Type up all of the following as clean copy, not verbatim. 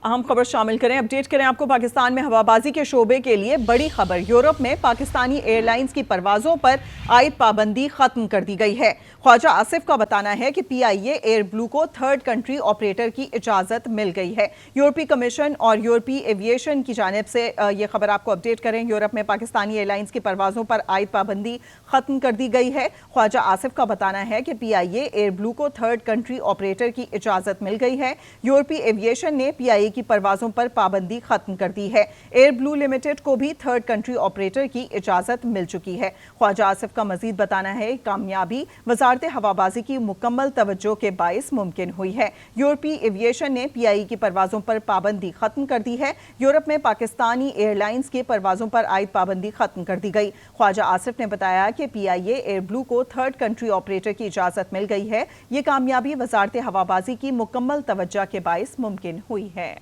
अहम खबर शामिल करें, अपडेट करें आपको। पाकिस्तान में हवाबाजी के शोबे के लिए बड़ी खबर। यूरोप में पाकिस्तानी एयरलाइंस की परवाजों पर आयद पाबंदी खत्म कर दी गई है। ख्वाजा आसिफ का बताना है कि PIA एयर ब्लू को थर्ड कंट्री ऑपरेटर की इजाजत मिल गई है। यूरोपीय कमीशन और यूरोपीय एविएशन की जानिब से ये खबर आपको अपडेट करें। यूरोप में पाकिस्तानी एयरलाइंस की परवाजों पर आयद पाबंदी खत्म कर दी गई है। ख्वाजा आसिफ का बताना है कि PIA एयर ब्लू को थर्ड कंट्री ऑपरेटर की इजाजत मिल गई है। यूरोपीय एविएशन ने PIA की परवाजों पर पाबंदी खत्म कर दी है। एयर ब्लू लिमिटेड को भी थर्ड कंट्री ऑपरेटर की इजाजत मिल चुकी है। ख्वाजा आसिफ का मजीद बताना है, कामयाबी वजारत हवाबाजी की मुकम्मल तवज्जो के बाइस मुमकिन हुई है। यूरोपीय एविएशन ने PIA की परवाजों पर पाबंदी खत्म कर दी है। यूरोप में पाकिस्तानी एयरलाइंस के परवाजों पर आयद पाबंदी खत्म कर दी गई। ख्वाजा आसिफ ने बताया कि PIA एयर ब्लू को थर्ड कंट्री ऑपरेटर की इजाजत मिल गई है। ये कामयाबी वजारत हवाबाजी की मुकम्मल तवज्जो के बाइस मुमकिन हुई है।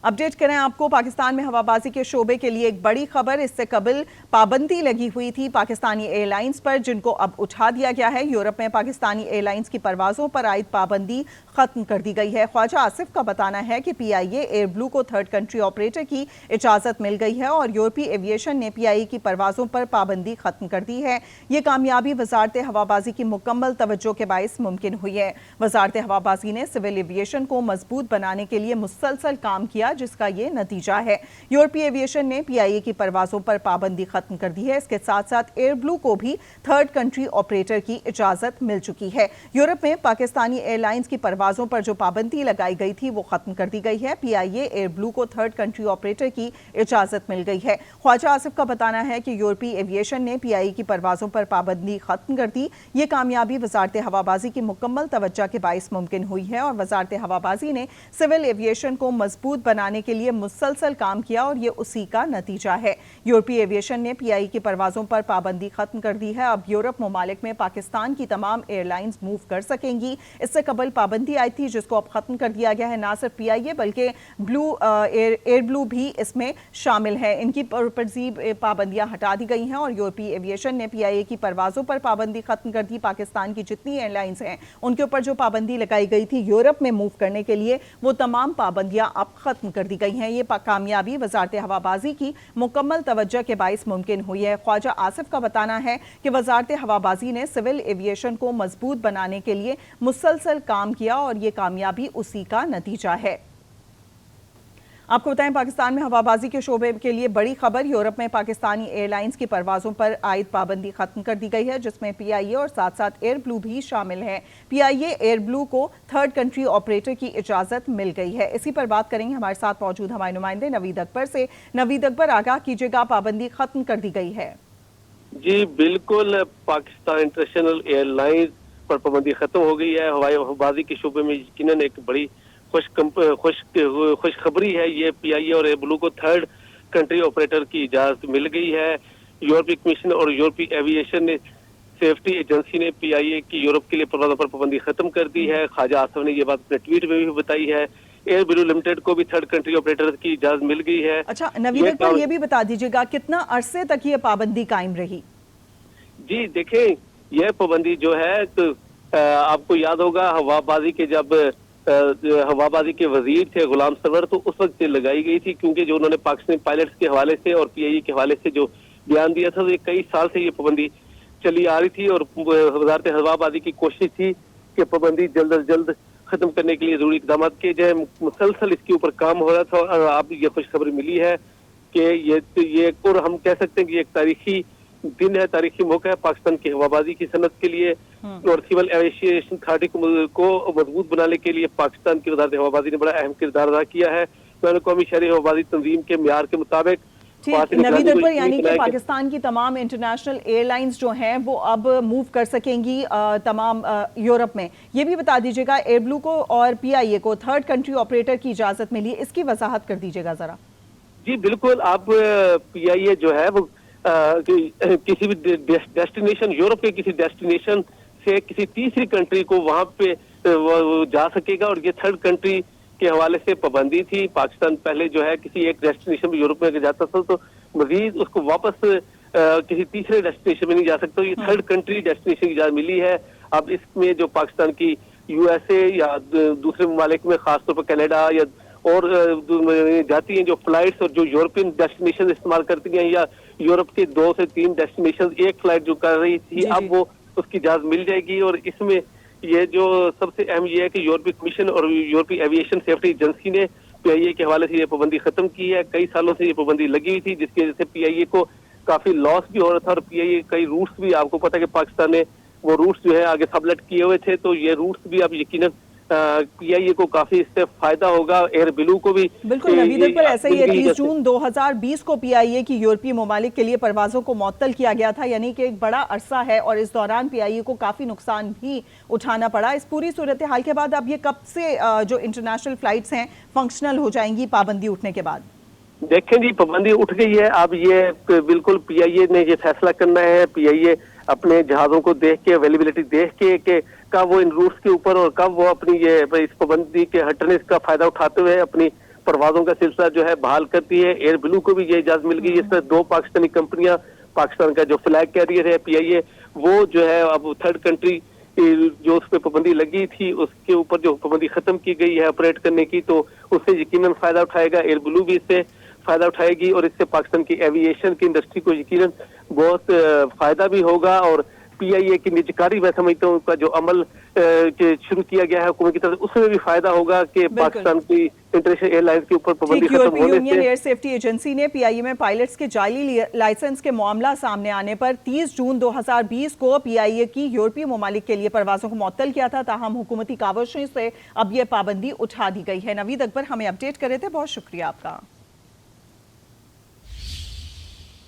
अपडेट करें आपको, पाकिस्तान में हवाबाजी के शोबे के लिए एक बड़ी खबर। इससे कबल पाबंदी लगी हुई थी पाकिस्तानी एयरलाइंस पर, जिनको अब उठा दिया गया है। यूरोप में पाकिस्तानी एयरलाइंस की परवाजों पर आयद पाबंदी खत्म कर दी गई है। ख्वाजा आसिफ का बताना है कि PIA एयर ब्लू को थर्ड कंट्री ऑपरेटर की इजाजत मिल गई है और यूरोपीय एविएशन ने PIA की परवाजों पर पाबंदी खत्म कर दी है। ये कामयाबी वजारत हवाबाजी की मुकम्मल तवज्जो के बाइस मुमकिन हुई है। वजारत हवाबाजी ने सिविल एविएशन को मजबूत बनाने के लिए मुसलसल काम किया, जिसका ये नतीजा है। यूरोपीय एविएशन ने PIA की परवाजों पर पाबंदी खत्म कर दी है। इसके साथ साथ एयर ब्लू को भी थर्ड कंट्री ऑपरेटर की इजाजत मिल चुकी है। यूरोप में पाकिस्तानी एयरलाइंस की परवाजों पर जो पाबंदी लगाई गई थी वो खत्म कर दी गई है। PIA एयर ब्लू को थर्ड कंट्री ऑपरेटर की इजाजत मिल गई है। ख्वाजा आसिफ का बताना है कि यूरोपीय एविएशन ने PIA की परवाजों पर पाबंदी खत्म कर दी। ये कामयाबी वजारत हवाबाजी की मुकम्मल तवज्जो के बाइस मुमकिन हुई है और वजारत हवाबाजी ने सिविल एविएशन को मजबूत बनाने के लिए मुसलसल काम किया और ये उसी का नतीजा है। यूरोपीय एविएशन ने PIA की परवाजों पर पाबंदी खत्म कर दी है। अब यूरोप ममालिक में पाकिस्तान की तमाम एयरलाइंस मूव कर सकेंगी। इससे कबल पाबंदी आई थी, जिसको अब खत्म कर दिया गया है। ना सिर्फ PIA बल्कि एयर ब्लू भी इसमें शामिल है। इनकी परजीब पाबंदियां हटा दी गई हैं और यूरोपीय एविएशन ने PIA की परवाजों पर पाबंदी खत्म कर दी। पाकिस्तान की जितनी एयरलाइंस हैं उनके ऊपर जो पाबंदी लगाई गई थी यूरोप में मूव करने के लिए, वो तमाम पाबंदियां अब खत्म कर दी गई हैं। ये कामयाबी वजारत हवाबाजी की मुकम्मल तवज्जो के बाइस मुमकिन हुई है। ख्वाजा आसिफ का बताना है कि वजारत हवाबाजी ने सिविल एविएशन को मजबूत बनाने के लिए मुसलसल काम किया और ये कामयाबी उसी का नतीजा है। आपको बताएं, पाकिस्तान में हवाबाजी के शोबे के लिए बड़ी खबर। यूरोप में पाकिस्तानी एयरलाइंस की परवाजों पर आयद पाबंदी खत्म कर दी गई है, जिसमें PIA और साथ साथ एयर ब्लू भी शामिल है। PIA एयर ब्लू को थर्ड कंट्री ऑपरेटर की इजाजत मिल गई है। इसी पर बात करेंगे हमारे साथ मौजूद हमारे नुमाइंदे नवीद अकबर से। नवीद अकबर, आगाह कीजिएगा, पाबंदी खत्म कर दी गई है। जी बिल्कुल, पाकिस्तान इंटरनेशनल एयरलाइंस पर पाबंदी खत्म हो गई है। हवाबाजी के शोबे में यकीनन एक बड़ी खुशखबरी है। ये PIA और एयर ब्लू को थर्ड कंट्री ऑपरेटर की इजाजत मिल गई है। यूरोपीय कमीशन और यूरोपीय एविएशन ने सेफ्टी एजेंसी ने PIA की यूरोप के लिए परवाजों पर पाबंदी खत्म कर दी है। ख्वाजा आसिफ ने ये बात अपने ट्वीट में भी बताई है। एयर ब्लू लिमिटेड को भी थर्ड कंट्री ऑपरेटर की इजाजत मिल गई है। अच्छा नवीद अकबर, ये भी बता दीजिएगा कितना अरसे तक ये पाबंदी कायम रही? जी देखें, यह पाबंदी जो है तो आपको याद होगा हवाबाजी के जब हवाबाजी के वजीर थे गुलाम सरवर, तो उस वक्त लगाई गई थी, क्योंकि जो उन्होंने पाकिस्तानी पायलट्स के हवाले से और PIA के हवाले से जो बयान दिया था, तो ये कई साल से ये पाबंदी चली आ रही थी और वजारत हवाबाजी की कोशिश थी कि पाबंदी जल्द अज जल्द खत्म करने के लिए जरूरी इकदाम किए जाए। मुसलसल इसके ऊपर काम हो रहा था और अब ये खुशखबरी मिली है कि ये और हम कह सकते हैं कि एक तारीखी दिन है, तारीखी मौका है पाकिस्तान की हवाबाजी की सनत के लिए और सिविल एविएशन अथॉरिटी को मजबूत बनाने के लिए पाकिस्तान की वजारत हवाबाजी ने बड़ा अहम किरदार अदा किया है। बैन अवी शहरी हवाबाजी तंजीम के म्यार के मुताबिक नवीद अकबर, यानी कि पाकिस्तान की तमाम इंटरनेशनल एयरलाइंस जो हैं वो अब मूव कर सकेंगी तमाम यूरोप में। ये भी बता दीजिएगा, एयर ब्लू को और PIA को थर्ड कंट्री ऑपरेटर की इजाजत मिली, इसकी वजाहत कर दीजिएगा जरा। जी बिल्कुल, आप PIA जो है वो किसी भी डेस्टिनेशन, यूरोप के किसी डेस्टिनेशन से किसी तीसरी कंट्री को वहां पे वो जा सकेगा और ये थर्ड कंट्री के हवाले से पाबंदी थी। पाकिस्तान पहले जो है किसी एक डेस्टिनेशन में यूरोप में जाता था तो मजीद उसको वापस किसी तीसरे डेस्टिनेशन में नहीं जा सकता। ये थर्ड कंट्री डेस्टिनेशन की इजाजत मिली है। अब इसमें जो पाकिस्तान की USA یا دوسرے ممالک میں خاص طور پر کینیڈا یا اور جاتی ہیں جو فلائٹس اور جو یورپین ڈیسٹینیشن استعمال کرتی ہیں یا یورپ کے 2 سے 3 ڈیسٹینیشن ایک فلائٹ جو کر رہی تھی اب وہ اس کی اجازت مل جائے گی. اور اس میں یہ جو سب سے اہم یہ ہے کہ یورپی کمیشن اور یورپی ایویشن سیفٹی ایجنسی نے PIA کے حوالے سے یہ پابندی ختم کی ہے. کئی سالوں سے یہ پابندی لگی ہوئی تھی جس کی وجہ سے PIA کو کافی لاس بھی ہو رہا تھا اور PIA کئی روٹس بھی آپ کو پتا کہ پاکستان نے وہ روٹس جو ہے آگے سبلٹ کیے ہوئے تھے تو یہ روٹس بھی اب یقیناً PIA کو کافی اس سے فائدہ ہوگا. ایئر بلو کو بھی بالکل نوید اکبر ایسا ہی ہے. 30 جون 2020 کو PIA کی یورپی ممالک کے لیے پروازوں کو معطل کیا گیا تھا یعنی کہ ایک بڑا عرصہ ہے اور اس دوران PIA کو کافی نقصان بھی اٹھانا پڑا. اس پوری صورتحال کے بعد اب یہ کب سے جو انٹرنیشنل فلائٹس ہیں فنکشنل ہو جائیں گی پابندی اٹھنے کے بعد؟ دیکھیں جی پابندی اٹھ گئی ہے. اب یہ بالکل PIA نے یہ فیصلہ کرنا ہے. PIA اپنے جہازوں کو دیکھ کے اویلیبلٹی دیکھ کے کہ کب وہ ان روٹس کے اوپر اور کب وہ اپنی یہ اس پابندی کے ہٹنے کا فائدہ اٹھاتے ہوئے اپنی پروازوں کا سلسلہ جو ہے بحال کرتی ہے. ایئر بلو کو بھی یہ اجازت مل گئی. اس میں 2 پاکستانی کمپنیاں پاکستان کا جو فلیگ کیریئر ہے PIA وہ جو ہے اب تھرڈ کنٹری جو اس پہ پابندی لگی تھی اس کے اوپر جو پابندی ختم کی گئی ہے آپریٹ کرنے کی تو اس سے یقیناً فائدہ اٹھائے گا. ایئر بلو بھی اس سے فائدہ اٹھائے گی اور اس سے پاکستان کی ایویشن کی انڈسٹری کو یقیناً بہت فائدہ بھی ہوگا. اور PIA کی نجکاری میں سمجھتا ہوں کا جو عمل شروع کیا گیا ہے حکومت کی طرف اس میں بھی فائدہ ہوگا کہ پاکستان کی انٹرنیشنل ایئر لائنز کے اوپر پابندی ختم ہونے سے یورپی یونین ایئر سیفٹی ایجنسی نے PIA میں پائلٹس کے جعلی لائسنس کے معاملہ سامنے آنے پر 30 جون 2020 کو PIA کی یورپی ممالک کے لیے پروازوں کو معطل کیا تھا. تاہم حکومتی کاوشوں سے اب یہ پابندی اٹھا دی گئی ہے. نوید اکبر ہمیں اپڈیٹ کرے تھے. بہت شکریہ آپ کا.